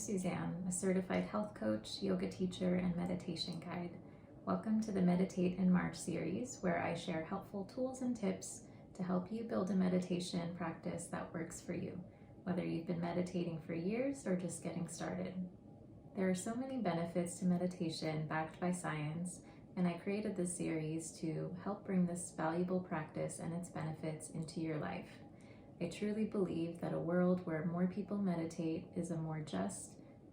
Suzanne, a certified health coach, yoga teacher, and meditation guide. Welcome to the Meditate in March series, where I share helpful tools and tips to help you build a meditation practice that works for you, whether you've been meditating for years or just getting started. There are so many benefits to meditation backed by science, and I created this series to help bring this valuable practice and its benefits into your life. I truly believe that a world where more people meditate is a more just,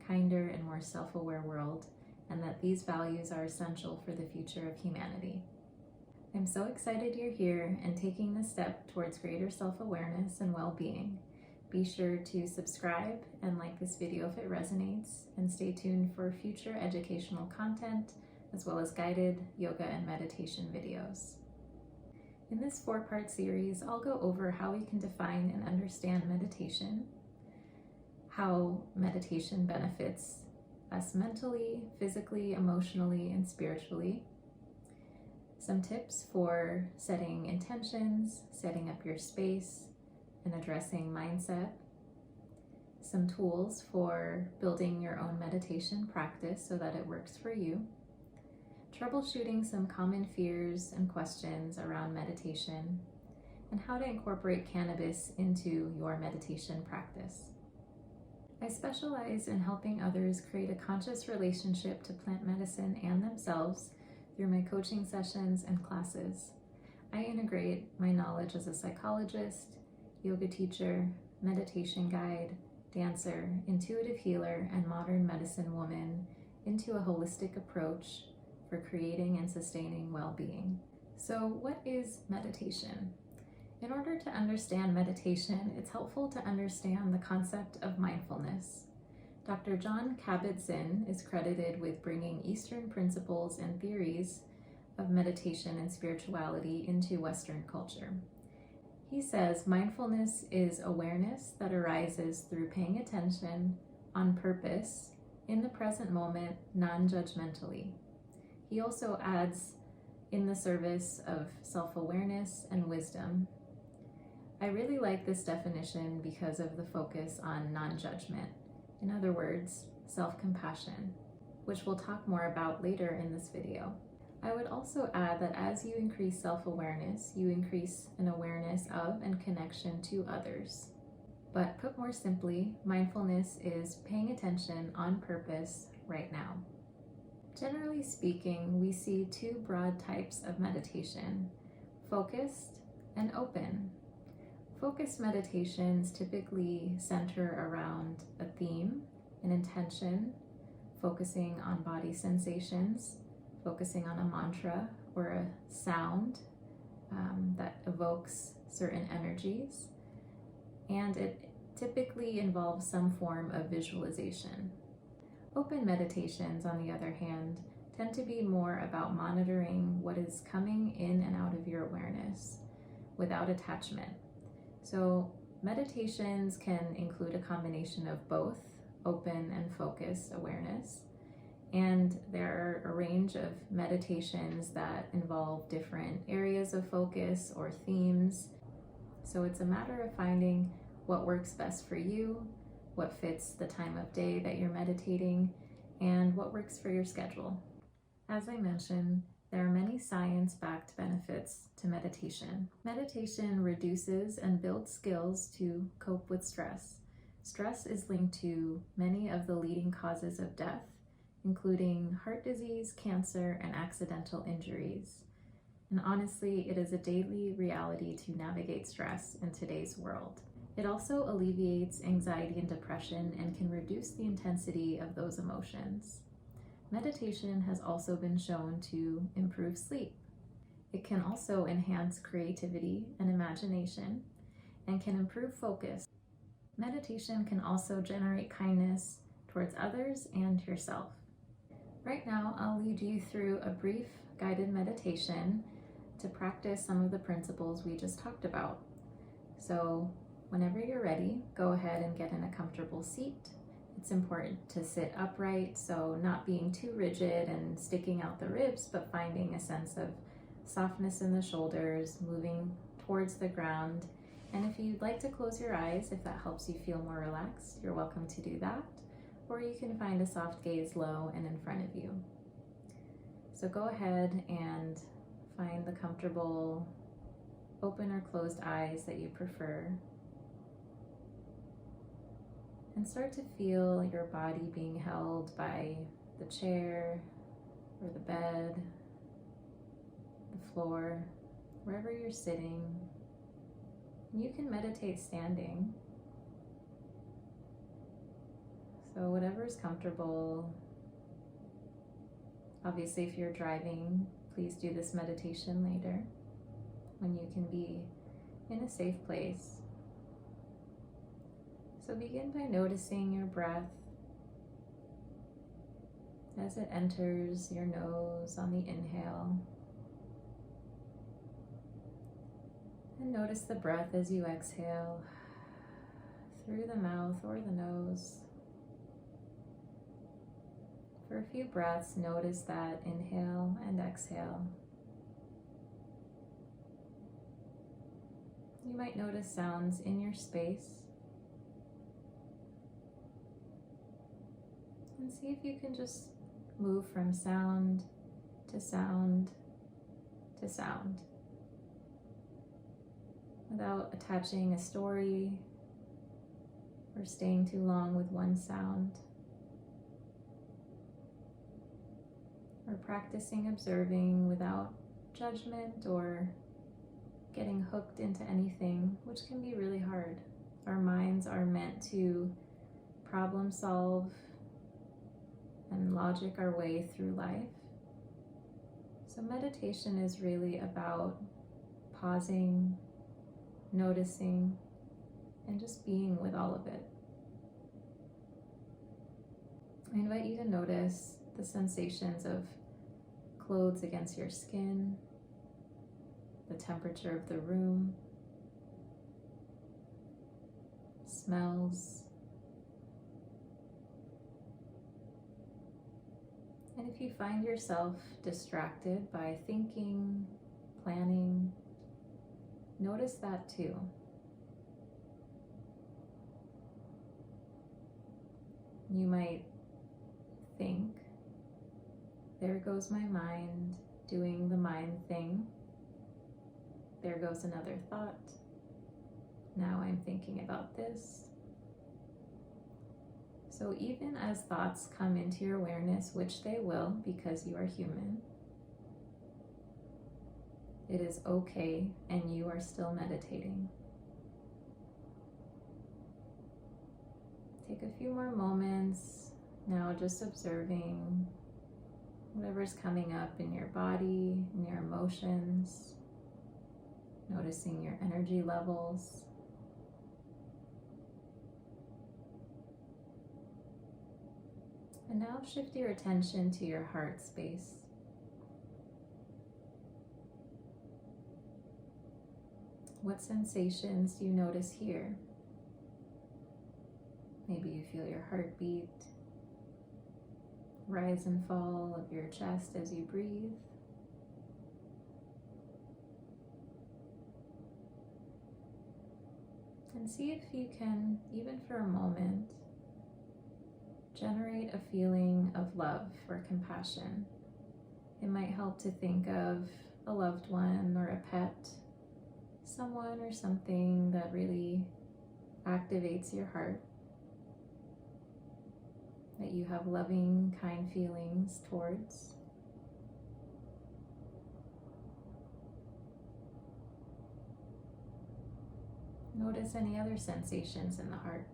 kinder, and more self-aware world, and that these values are essential for the future of humanity. I'm so excited you're here and taking this step towards greater self-awareness and well-being. Be sure to subscribe and like this video if it resonates, and stay tuned for future educational content, as well as guided yoga and meditation videos. In this 4-part series, I'll go over how we can define and understand meditation, how meditation benefits us mentally, physically, emotionally, and spiritually, some tips for setting intentions, setting up your space, and addressing mindset, some tools for building your own meditation practice so that it works for you, troubleshooting some common fears and questions around meditation, and how to incorporate cannabis into your meditation practice. I specialize in helping others create a conscious relationship to plant medicine and themselves through my coaching sessions and classes. I integrate my knowledge as a psychologist, yoga teacher, meditation guide, dancer, intuitive healer, and modern medicine woman into a holistic approach for creating and sustaining well-being. So what is meditation? In order to understand meditation, it's helpful to understand the concept of mindfulness. Dr. Jon Kabat-Zinn is credited with bringing Eastern principles and theories of meditation and spirituality into Western culture. He says mindfulness is awareness that arises through paying attention on purpose in the present moment, non-judgmentally. He also adds, in the service of self-awareness and wisdom. I really like this definition because of the focus on non-judgment. In other words, self-compassion, which we'll talk more about later in this video. I would also add that as you increase self-awareness, you increase an awareness of and connection to others. But put more simply, mindfulness is paying attention on purpose right now. Generally speaking, we see 2 broad types of meditation: focused and open. Focused meditations typically center around a theme, an intention, focusing on body sensations, focusing on a mantra or a sound that evokes certain energies, and it typically involves some form of visualization. Open meditations, on the other hand, tend to be more about monitoring what is coming in and out of your awareness without attachment. So meditations can include a combination of both open and focused awareness, and there are a range of meditations that involve different areas of focus or themes. So it's a matter of finding what works best for you, what fits the time of day that you're meditating, and what works for your schedule. As I mentioned, there are many science-backed benefits to meditation. Meditation reduces and builds skills to cope with stress. Stress is linked to many of the leading causes of death, including heart disease, cancer, and accidental injuries. And honestly, it is a daily reality to navigate stress in today's world. It also alleviates anxiety and depression and can reduce the intensity of those emotions. Meditation has also been shown to improve sleep. It can also enhance creativity and imagination and can improve focus. Meditation can also generate kindness towards others and yourself. Right now, I'll lead you through a brief guided meditation to practice some of the principles we just talked about. So, whenever you're ready, go ahead and get in a comfortable seat. It's important to sit upright, so not being too rigid and sticking out the ribs, but finding a sense of softness in the shoulders, moving towards the ground. And if you'd like to close your eyes, if that helps you feel more relaxed, you're welcome to do that. or you can find a soft gaze low and in front of you. So go ahead and find the comfortable open or closed eyes that you prefer, and start to feel your body being held by the chair or the bed, the floor, wherever you're sitting. You can meditate standing, so whatever is comfortable. Obviously, if you're driving, please do this meditation later when you can be in a safe place. So begin by noticing your breath as it enters your nose on the inhale. And notice the breath as you exhale through the mouth or the nose. For a few breaths, notice that inhale and exhale. You might notice sounds in your space. And see if you can just move from sound to sound to sound without attaching a story or staying too long with one sound. Or practicing observing without judgment or getting hooked into anything, which can be really hard. Our minds are meant to problem solve and logic our way through life. So meditation is really about pausing, noticing, and just being with all of it. I invite you to notice the sensations of clothes against your skin, the temperature of the room, smells. And if you find yourself distracted by thinking, planning, notice that too. You might think, there goes my mind doing the mind thing. There goes another thought. Now I'm thinking about this. So even as thoughts come into your awareness, which they will because you are human, it is okay and you are still meditating. Take a few more moments now, just observing whatever's coming up in your body, in your emotions, noticing your energy levels. And now shift your attention to your heart space. What sensations do you notice here? Maybe you feel your heartbeat, rise and fall of your chest as you breathe. And see if you can, even for a moment, generate a feeling of love or compassion. It might help to think of a loved one or a pet, someone or something that really activates your heart, that you have loving, kind feelings towards. Notice any other sensations in the heart.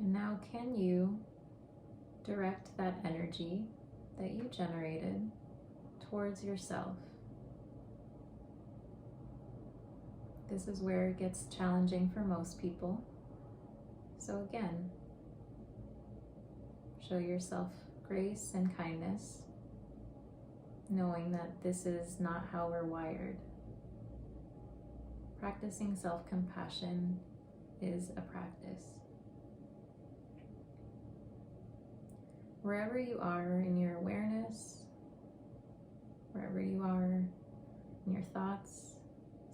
And now, can you direct that energy that you generated towards yourself? This is where it gets challenging for most people. So again, show yourself grace and kindness, knowing that this is not how we're wired. Practicing self-compassion is a practice. Wherever you are in your awareness, wherever you are in your thoughts,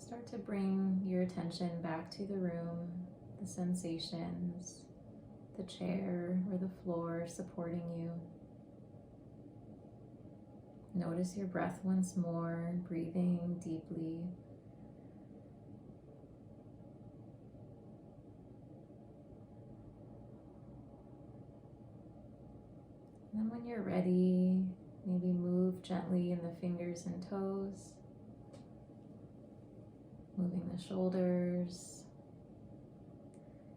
Start to bring your attention back to the room, the sensations, the chair or the floor supporting you. Notice your breath once more, breathing deeply. And then when you're ready, maybe move gently in the fingers and toes, moving the shoulders,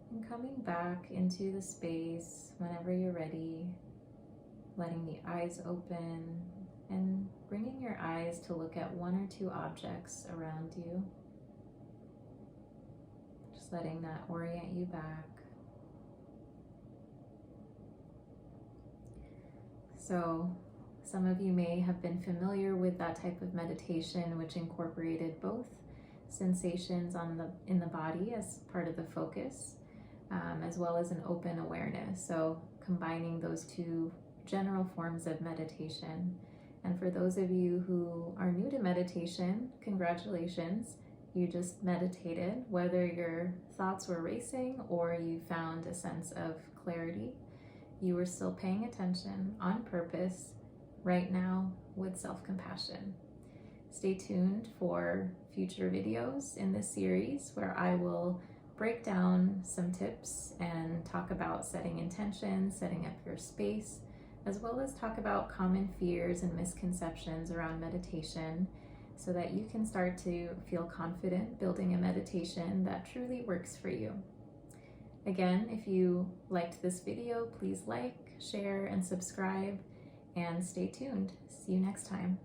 and coming back into the space whenever you're ready, letting the eyes open and bringing your eyes to look at one or two objects around you. Just letting that orient you back. So some of you may have been familiar with that type of meditation, which incorporated both sensations in the body as part of the focus, as well as an open awareness. So combining those two general forms of meditation. And for those of you who are new to meditation, congratulations, you just meditated. Whether your thoughts were racing or you found a sense of clarity, you were still paying attention on purpose right now with self-compassion. Stay tuned for future videos in this series where I will break down some tips and talk about setting intentions, setting up your space, as well as talk about common fears and misconceptions around meditation so that you can start to feel confident building a meditation that truly works for you. Again, if you liked this video, please like, share, and subscribe, and stay tuned. See you next time.